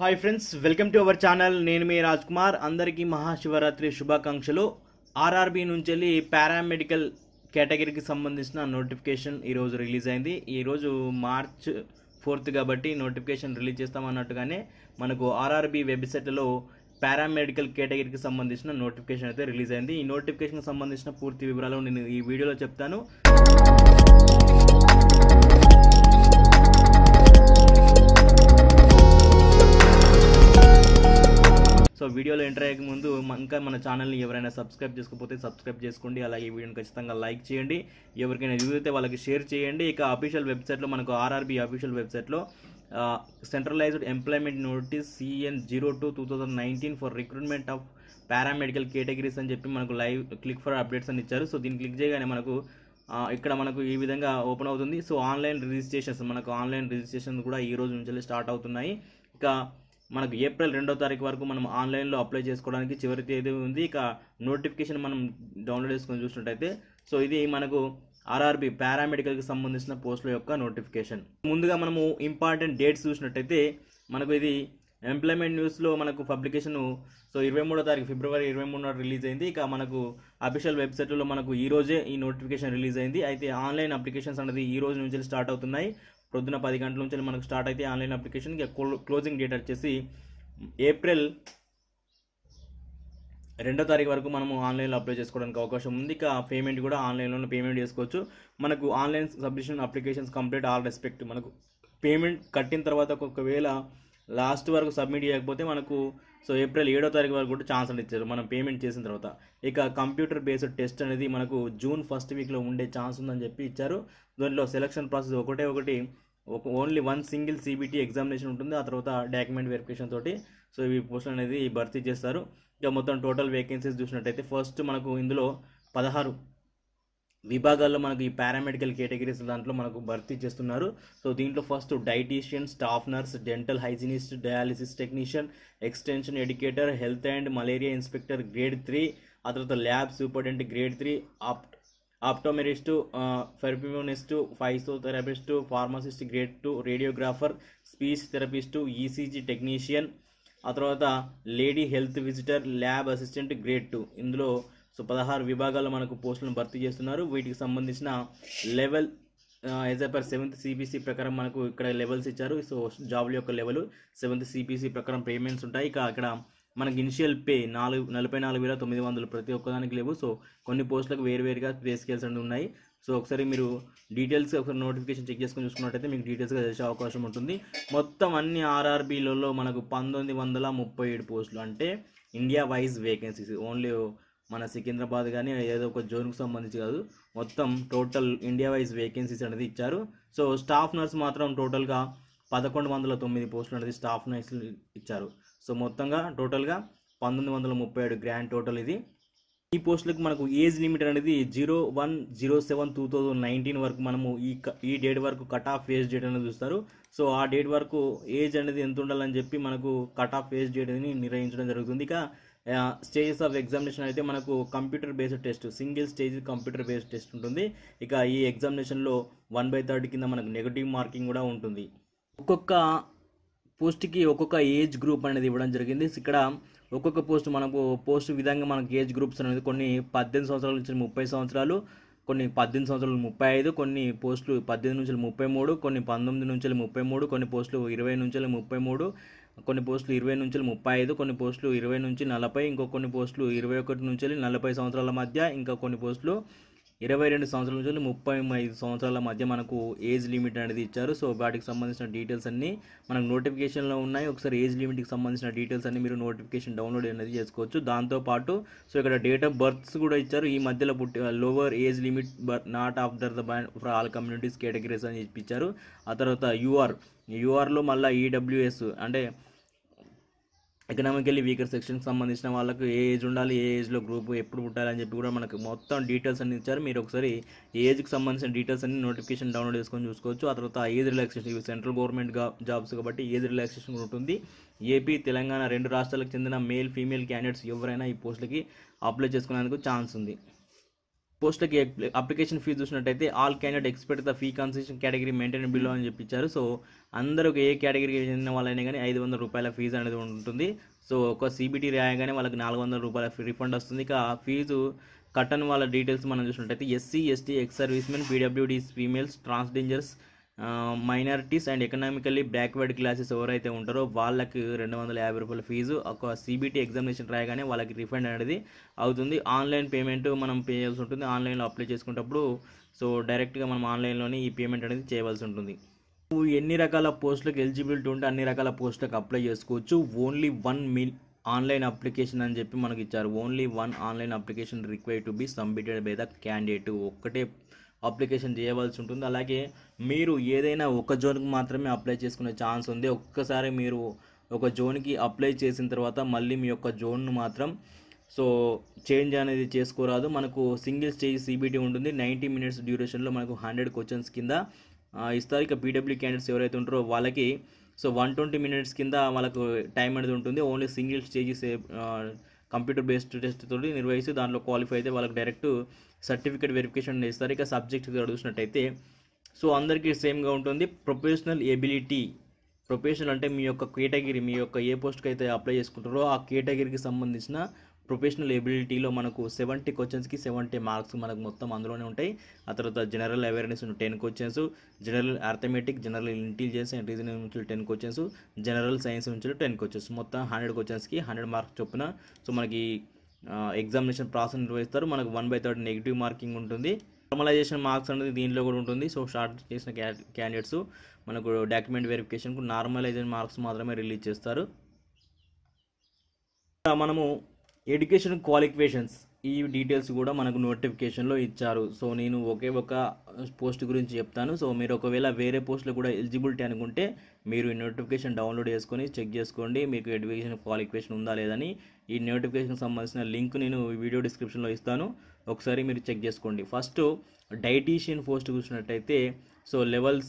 Hi friends, welcome to our channel. నేను మీ రాజ్ కుమార్. అందరికీ మహాశివరాత్రి శుభాకాంక్షలు. ఆర్ఆర్బీ నుంచి వెళ్ళి పారామెడికల్ కేటగిరీకి సంబంధించిన నోటిఫికేషన్ ఈరోజు రిలీజ్ అయింది. ఈరోజు మార్చ్ 4 కాబట్టి నోటిఫికేషన్ రిలీజ్ చేస్తామన్నట్టుగానే మనకు ఆర్ఆర్బీ వెబ్సైట్లో పారామెడికల్ కేటగిరీకి సంబంధించిన నోటిఫికేషన్ అయితే రిలీజ్ అయింది. ఈ నోటిఫికేషన్కి సంబంధించిన పూర్తి వివరాలు నేను ఈ వీడియోలో చెప్తాను. సో వీడియోలో ఎంటర్ అయ్యే ముందు ఇంకా మన ఛానల్ని ఎవరైనా సబ్స్క్రైబ్ చేసుకోకపోతే సబ్స్క్రైబ్ చేసుకోండి. అలాగే ఈ వీడియోని ఖచ్చితంగా లైక్ చేయండి. ఎవరికైనా రివ్యూ అయితే వాళ్ళకి షేర్ చేయండి. ఇక అఫీషియల్ వెబ్సైట్లో మనకు ఆర్ఆర్బీ అఫీషియల్ వెబ్సైట్లో centralised employment notice CN02/2019 for recruitment of paramedical categories అని చెప్పి మనకు లైవ్ క్లిక్ ఫర్ అప్డేట్స్ అని ఇచ్చారు. సో దీన్ని క్లిక్ చేయగానే మనకు ఇక్కడ మనకు ఈ విధంగా ఓపెన్ అవుతుంది. సో ఆన్లైన్ రిజిస్ట్రేషన్స్ మనకు ఆన్లైన్ రిజిస్ట్రేషన్ కూడా ఈ రోజు నుంచి స్టార్ట్ అవుతున్నాయి. ఇక మనకు ఏప్రిల్ 2వ తారీఖు వరకు మనం ఆన్లైన్లో అప్లై చేసుకోవడానికి చివరి తేదీ ఉంది. ఇక నోటిఫికేషన్ మనం డౌన్లోడ్ చేసుకొని చూసినట్టయితే సో ఇది మనకు ఆర్ఆర్బీ పారామెడికల్కి సంబంధించిన పోస్టుల యొక్క నోటిఫికేషన్. ముందుగా మనము ఇంపార్టెంట్ డేట్స్ చూసినట్టయితే మనకు ఇది ఎంప్లాయ్మెంట్ న్యూస్లో మనకు పబ్లికేషన్ సో 23వ తారీఖు ఫిబ్రవరి 23 రిలీజ్ అయింది. ఇక మనకు అఫీషియల్ వెబ్సైట్లో మనకు ఈ రోజే ఈ నోటిఫికేషన్ రిలీజ్ అయింది. అయితే ఆన్లైన్ అప్లికేషన్స్ అనేది ఈ రోజు నుంచి స్టార్ట్ అవుతున్నాయి. పొద్దున 10 గంటల నుంచి మనకు స్టార్ట్ అయితే ఆన్లైన్ అప్లికేషన్. ఇక క్లోజింగ్ డేట్ వచ్చేసి ఏప్రిల్ 2వ తారీఖు వరకు మనము ఆన్లైన్లో అప్లై చేసుకోవడానికి అవకాశం ఉంది. ఇక పేమెంట్ కూడా ఆన్లైన్లోనే పేమెంట్ చేసుకోవచ్చు. మనకు online submission applications complete all respect. మనకు పేమెంట్ కట్టిన తర్వాత ఒకవేళ లాస్ట్ వరకు సబ్మిట్ చేయకపోతే మనకు సో ఏప్రిల్ 7వ తారీఖు వరకు కూడా ఛాన్స్ అని ఇచ్చారు మనం పేమెంట్ చేసిన తర్వాత. ఇక కంప్యూటర్ బేస్డ్ టెస్ట్ అనేది మనకు జూన్ 1st వీక్లో ఉండే ఛాన్స్ ఉందని చెప్పి ఇచ్చారు. దాంట్లో selection process only 1 single CBT examination ఉంటుంది. ఆ తర్వాత డాక్యుమెంట్ వెరిఫికేషన్ తోటి సో ఈ పోస్టులు అనేది భర్తీ చేస్తారు. ఇక మొత్తం టోటల్ వేకెన్సీస్ చూసినట్టయితే ఫస్ట్ మనకు ఇందులో 16 విభాగాల్లో మనకు ఈ పారామెడికల్ కేటగిరీస్ దాంట్లో మనకు భర్తీ చేస్తున్నారు. సో దీంట్లో first dietitian, staff nurse, dental hygienist, dialysis technician, extension educator, health and malaria inspector grade 3, ఆ తర్వాత ల్యాబ్ సూపరింటెండెంట్ గ్రేడ్ 3, ఆప్టోమెరిస్టు, ఫెర్పిమోనిస్టు, physiotherapist, pharmacist grade 2, radiographer, speech therapist, ECG technician, ఆ తర్వాత lady health visitor, lab assistant grade 2. ఇందులో so 16 విభాగాల్లో మనకు పోస్టులను భర్తీ చేస్తున్నారు. వీటికి సంబంధించిన level as per 7th CPC ప్రకారం మనకు ఇక్కడ లెవెల్స్ ఇచ్చారు. సో జాబ్ల యొక్క లెవెల్ 7th CPC ప్రకారం పేమెంట్స్ ఉంటాయి. ఇక అక్కడ మనకి ఇనిషియల్ పే 44,900 ప్రతి ఒక్కదానికి లేవు. సో కొన్ని పోస్టులకు వేరువేరుగా పే స్కేల్స్ అనేవి ఉన్నాయి. సో ఒకసారి మీరు డీటెయిల్స్ ఒకసారి నోటిఫికేషన్ చెక్ చేసుకొని చూసుకున్నట్టయితే మీకు డీటెయిల్స్గా తెలిసే అవకాశం ఉంటుంది. మొత్తం అన్ని ఆర్ఆర్బీలలో మనకు 1937 పోస్టులు అంటే ఇండియా వైజ్ వేకెన్సీస్. ఓన్లీ మన సికింద్రాబాద్ కానీ ఏదో ఒక జోన్కి సంబంధించి కాదు, మొత్తం టోటల్ ఇండియా వైజ్ వేకెన్సీస్ అనేది ఇచ్చారు. సో స్టాఫ్ నర్స్ మాత్రం టోటల్గా 1109 పోస్టులు అనేది స్టాఫ్ నర్స్ ఇచ్చారు. సో మొత్తంగా టోటల్గా 1937 గ్రాండ్ టోటల్ ఇది. ఈ పోస్టులకు మనకు ఏజ్ లిమిట్ అనేది 01/07/2019 వరకు మనము ఈ డేట్ వరకు కట్ ఆఫ్ ఏజ్ డేట్ అనేది చూస్తారు. సో ఆ డేట్ వరకు ఏజ్ అనేది ఎంత ఉండాలని చెప్పి మనకు కట్ ఆఫ్ ఏజ్ డేట్ అని నిర్ణయించడం జరుగుతుంది. ఇక స్టేజెస్ ఆఫ్ ఎగ్జామినేషన్ అయితే మనకు computer based test, single stage computer based test ఉంటుంది. ఇక ఈ ఎగ్జామినేషన్లో 1/3 కింద మనకు నెగటివ్ మార్కింగ్ కూడా ఉంటుంది. ఒక్కొక్క పోస్ట్కి ఒక్కొక్క ఏజ్ గ్రూప్ అనేది ఇవ్వడం జరిగింది. ఇక్కడ ఒక్కొక్క పోస్ట్ విధంగా మనకు ఏజ్ గ్రూప్స్ అనేది కొన్ని 18 సంవత్సరాల నుంచి 30 సంవత్సరాలు, కొన్ని 18 సంవత్సరాలు 35, కొన్ని పోస్టులు 18 నుంచి 33, కొన్ని 19 నుంచి 33, కొన్ని పోస్టులు 20 నుంచి 33, కొన్ని పోస్టులు 20 నుంచి 35, కొన్ని పోస్టులు 20 నుంచి 40, ఇంకో కొన్ని పోస్టులు 21 నుంచి 40 సంవత్సరాల మధ్య, ఇంకా కొన్ని పోస్టులు 22 సంవత్సరాల నుంచి 35 సంవత్సరాల మధ్య మనకు ఏజ్ లిమిట్ అనేది ఇచ్చారు. సో వాటికి సంబంధించిన డీటెయిల్స్ అన్నీ మనకు నోటిఫికేషన్లో ఉన్నాయి. ఒకసారి ఏజ్ లిమిట్కి సంబంధించిన డీటెయిల్స్ అన్ని మీరు నోటిఫికేషన్ డౌన్లోడ్ అనేది చేసుకోవచ్చు. దాంతోపాటు సో ఇక్కడ డేట్ ఆఫ్ బర్త్స్ కూడా ఇచ్చారు. ఈ మధ్యలో lower age limit not after the band for all communities categories అని ఇచ్చారు. ఆ తర్వాత యూఆర్లో మళ్ళీ EWS అంటే ఎకనామికల్లీ వీకర్ సెక్షన్కి సంబంధించిన వాళ్ళకు ఏ ఏజ్ ఉండాలి, ఏ ఏజ్లో గ్రూప్ ఎప్పుడు పుట్టాలని చెప్పి కూడా మనకు మొత్తం డీటెయిల్స్ అన్ని ఇచ్చారు. మీరు ఒకసారి ఏజ్కి సంబంధించిన డీటెయిల్స్ అన్ని నోటిఫికేషన్ డౌన్లోడ్ చేసుకొని చూసుకోవచ్చు. ఆ తర్వాత ఏజ్ రిలాక్సేషన్, ఇవి సెంట్రల్ గవర్నమెంట్ జాబ్స్ కాబట్టి ఏజ్ రిలాక్సేషన్ ఉంటుంది. ఏపీ, తెలంగాణ 2 రాష్ట్రాలకు చెందిన మేల్ ఫీమేల్ క్యాండిడేట్స్ ఎవరైనా ఈ పోస్టులకి అప్లై చేసుకునేందుకు ఛాన్స్ ఉంది. పోస్ట్లకి అప్లికేషన్ ఫీజు చూసినట్టయితే all candidate expect the fee concession category maintain below అని చెప్పించారు. సో అందరూ ఏ కేటగిరీకి చెందిన వాళ్ళైనా కానీ 500 రూపాయల ఫీజు అనేది ఉంటుంది. సో ఒక సిబిటీ రాయగానే వాళ్ళకి 400 రూపాయల రిఫండ్ వస్తుంది. ఇక ఫీజు కట్టని వాళ్ళ డీటెయిల్స్ మనం చూసినట్టయితే SC, ST, ex servicemen, PWDs, females, transgenders, minorities and economically backward classes ఎవరైతే ఉంటారో వాళ్ళకి 250 రూపాయల ఫీజు ఒక సిబిటీ ఎగ్జామినేషన్ రాయగానే వాళ్ళకి రిఫండ్ అనేది అవుతుంది. ఆన్లైన్ పేమెంట్ మనం పే చేయాల్సి ఉంటుంది. ఆన్లైన్లో అప్లై చేసుకునేటప్పుడు సో డైరెక్ట్గా మనం ఆన్లైన్లోనే ఈ పేమెంట్ అనేది చేయవలసి ఉంటుంది. ఎన్ని రకాల పోస్టులకు ఎలిజిబిలిటీ ఉంటే అన్ని రకాల పోస్టులకు అప్లై చేసుకోవచ్చు. ఓన్లీ 1 ఆన్లైన్ అప్లికేషన్ అని చెప్పి మనకి ఇచ్చారు. Only 1 online application required to be submitted by the candidate. ఒక్కటే అప్లికేషన్ చేయవలసి ఉంటుంది. అలాగే మీరు ఏదైనా ఒక జోన్కి మాత్రమే అప్లై చేసుకునే ఛాన్స్ ఉంది. ఒక్కసారి మీరు ఒక జోన్కి అప్లై చేసిన తర్వాత మళ్ళీ మీ యొక్క జోన్ను మాత్రం సో చేంజ్ అనేది చేసుకోరాదు. మనకు సింగిల్ స్టేజ్ సిబిటీ ఉంటుంది. 90 మినిట్స్ డ్యూరేషన్లో మనకు 100 క్వశ్చన్స్ కింద ఇస్తారు. ఇక పీడబ్ల్యూ క్యాండిడేట్స్ ఎవరైతే ఉంటారో వాళ్ళకి సో 120 మినిట్స్ కింద వాళ్ళకు టైం అనేది ఉంటుంది. Only single stages computer based test తోటి నిర్వహిస్తూ దాంట్లో క్వాలిఫై అయితే వాళ్ళకి డైరెక్ట్ సర్టిఫికేట్ వెరిఫికేషన్ ఇస్తారు. ఇక సబ్జెక్ట్ చూసినట్టయితే సో అందరికీ సేమ్గా ఉంటుంది. ప్రొఫెషనల్ ఎబిలిటీ, ప్రొఫెషనల్ అంటే మీ యొక్క కేటగిరీ, మీ యొక్క ఏ పోస్ట్కి అయితే అప్లై చేసుకుంటారో ఆ కేటగిరీకి సంబంధించిన ప్రొఫెషనల్ ఎబిలిటీలో మనకు 70 క్వశ్చన్స్కి 70 మార్క్స్ మనకు మొత్తం అందులోనే ఉంటాయి. ఆ తర్వాత general awareness 10 questions, general arithmetic, general intelligence and reasoning నుంచి 10 క్వశ్చన్స్, జనరల్ సైన్స్ నుంచి 10 క్వశ్చన్స్, మొత్తం 100 క్వశ్చన్స్కి 100 మార్క్స్ చొప్పున సో మనకి ఎగ్జామినేషన్ ప్రాసెస్ నిర్వహిస్తారు. మనకు 1/3 నెగిటివ్ మార్కింగ్ ఉంటుంది. నార్మలైజేషన్ మార్క్స్ అనేది దీంట్లో కూడా ఉంటుంది. సో షార్ట్ చేసిన క్యాండిడేట్స్ మనకు డాక్యుమెంట్ వెరిఫికేషన్కు నార్మలైజేషన్ మార్క్స్ మాత్రమే రిలీజ్ చేస్తారు. మనము ఎడ్యుకేషన్ క్వాలిఫికేషన్స్ ఈ డీటెయిల్స్ కూడా మనకు నోటిఫికేషన్లో ఇచ్చారు. సో నేను ఒకే ఒక పోస్ట్ గురించి చెప్తాను. సో మీరు ఒకవేళ వేరే పోస్టులో కూడా ఎలిజిబిలిటీ అనుకుంటే మీరు ఈ నోటిఫికేషన్ డౌన్లోడ్ చేసుకొని చెక్ చేసుకోండి మీకు ఎడ్యుకేషన్ క్వాలిఫికేషన్ ఉందా లేదని. ఈ నోటిఫికేషన్కి సంబంధించిన లింక్ నేను వీడియో డిస్క్రిప్షన్లో ఇస్తాను, ఒకసారి మీరు చెక్ చేసుకోండి. ఫస్ట్ డైటీషియన్ పోస్ట్ చూసినట్టయితే సో లెవెల్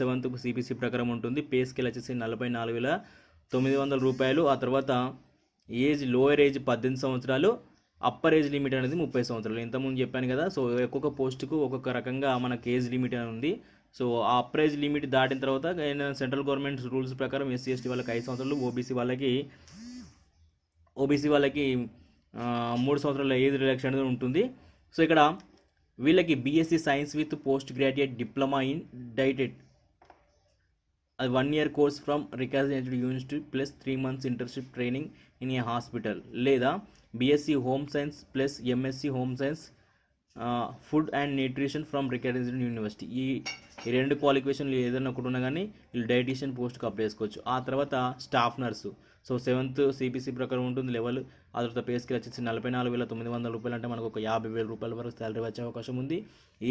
7కు సిపిసి ప్రకారం ఉంటుంది. పే స్కేల్ వచ్చేసి 44,900 రూపాయలు. ఆ తర్వాత ఏజ్ లోయర్ ఏజ్ 18 సంవత్సరాలు, అప్పర్ ఏజ్ లిమిట్ అనేది 30 సంవత్సరాలు. ఇంతకుముందు చెప్పాను కదా. సో ఒక్కొక్క పోస్టుకు ఒక్కొక్క రకంగా మనకు ఏజ్ లిమిట్ అని ఉంది. సో ఆ అప్పర్ ఏజ్ లిమిట్ దాటిన తర్వాత సెంట్రల్ గవర్నమెంట్ రూల్స్ ప్రకారం ఎస్సీ ఎస్టీ వాళ్ళకి 5 సంవత్సరాలు, ఓబీసీ వాళ్ళకి 3 సంవత్సరాల ఏజ్ రిలాక్షన్ అనేది ఉంటుంది. సో ఇక్కడ వీళ్ళకి BSc science with post graduate diploma in డైటెడ్ అది 1 year course from recognised university plus 3 months internship training in a hospital, లేదా BSc home science plus MSc home science food and nutrition from recognised university. ఈ 2 క్వాలిఫికేషన్లు ఏదైనా ఒకటి ఉన్నా కానీ వీళ్ళు dietitian పోస్ట్కి అప్లై చేసుకోవచ్చు. ఆ తర్వాత staff nurse so 7th CPC ప్రకారం ఉంటుంది లెవెల్. ఆ తర్వాత పే స్కేల్ వచ్చేసి 44,900 రూపాయలు, అంటే మనకు ఒక 50,000 రూపాయల వరకు శాలరీ వచ్చే అవకాశం ఉంది.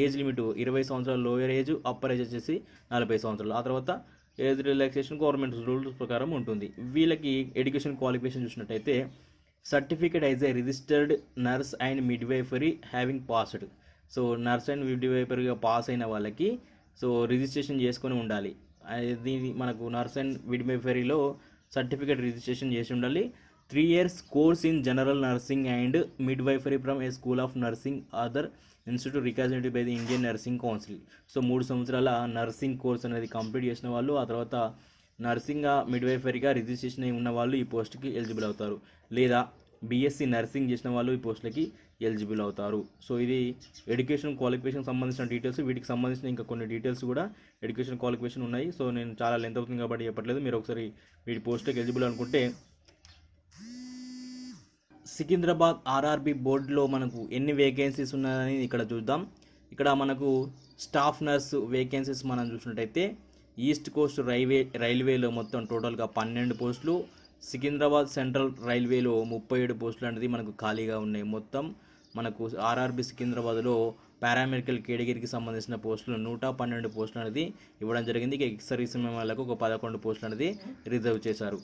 ఏజ్ లిమిట్ 20 సంవత్సరాలు లోయర్ ఏజ్, అప్పర్ ఏజ్ వచ్చేసి 40 సంవత్సరాలు. ఆ తర్వాత ఏజ్ రిలాక్సేషన్ గవర్నమెంట్ రూల్స్ ప్రకారం ఉంటుంది. వీళ్ళకి ఎడ్యుకేషన్ క్వాలిఫికేషన్ చూసినట్టయితే certificate as a registered nurse and midwifery having passed. So nurse and మిడ్వైఫరీగా పాస్ అయిన వాళ్ళకి సో రిజిస్ట్రేషన్ చేసుకొని ఉండాలి. దీని మనకు నర్స్ అండ్ మిడ్వైఫరీలో సర్టిఫికేట్ రిజిస్ట్రేషన్ చేసి ఉండాలి. 3 years course in general nursing and midwifery from a school of nursing other institute recognised by the Indian nursing council. So 3 సంవత్సరాల నర్సింగ్ కోర్స్ అనేది కంప్లీట్ చేసిన వాళ్ళు, ఆ తర్వాత నర్సింగ్ మిడ్వైఫరీగా రిజిస్ట్రేషన్ అయి ఉన్న వాళ్ళు ఈ పోస్ట్కి ఎలిజిబుల్ అవుతారు, లేదా బీఎస్సీ నర్సింగ్ చేసిన వాళ్ళు ఈ పోస్టులకి ఎలిజిబుల్ అవుతారు. సో ఇది ఎడ్యుకేషన్ క్వాలిఫికేషన్ సంబంధించిన డీటెయిల్స్. వీటికి సంబంధించిన ఇంకా కొన్ని డీటెయిల్స్ కూడా ఎడ్యుకేషన్ క్వాలిఫికేషన్ ఉన్నాయి. సో నేను చాలా లెంత్ అవుతుంది కాబట్టి చెప్పట్లేదు. మీరు ఒకసారి వీటి పోస్టులకి ఎలిజిబుల్ అనుకుంటే సికింద్రాబాద్ ఆర్ఆర్బి బోర్డులో మనకు ఎన్ని వేకెన్సీస్ ఉన్నాయని ఇక్కడ చూద్దాం. ఇక్కడ మనకు స్టాఫ్ నర్స్ వేకెన్సీస్ మనం చూసినట్టయితే ఈస్ట్ కోస్ట్ రైల్వేలో మొత్తం టోటల్గా 12 పోస్టులు, సికింద్రాబాద్ సెంట్రల్ రైల్వేలో 37 పోస్టులు అనేది మనకు ఖాళీగా ఉన్నాయి. మొత్తం మనకు ఆర్ఆర్బి సికింద్రాబాద్లో పారామెడికల్ కేటగిరీకి సంబంధించిన పోస్టులు 112 పోస్టులు అనేది ఇవ్వడం జరిగింది. ఇక ఎక్స్ సర్వీస్ వాళ్ళకు ఒక 11 పోస్టులు అనేది రిజర్వ్ చేశారు.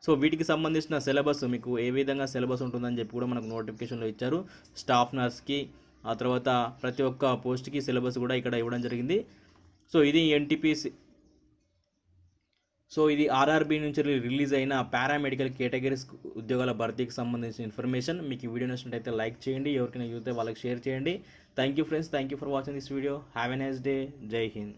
సో వీటికి సంబంధించిన సిలబస్ మీకు ఏ విధంగా సిలబస్ ఉంటుందని చెప్పి కూడా మనకు నోటిఫికేషన్లో ఇచ్చారు. స్టాఫ్ నర్స్కి ఆ తర్వాత ప్రతి ఒక్క పోస్ట్కి సిలబస్ కూడా ఇక్కడ ఇవ్వడం జరిగింది. సో ఇది ఎన్టీపీసీ సో ఇది ఆర్ఆర్బీ నుంచి రిలీజ్ అయిన పారామెడికల్ కేటగిరీస్ ఉద్యోగాల భర్తీకి సంబంధించిన ఇన్ఫర్మేషన్. మీకు ఈ వీడియో నచ్చినట్లయితే లైక్ చేయండి, ఎవరికైనా యూజ్ అయితే వాళ్ళకి షేర్ చేయండి. Thank you friends, thank you for watching this video. Have a nice day. జై హింద్.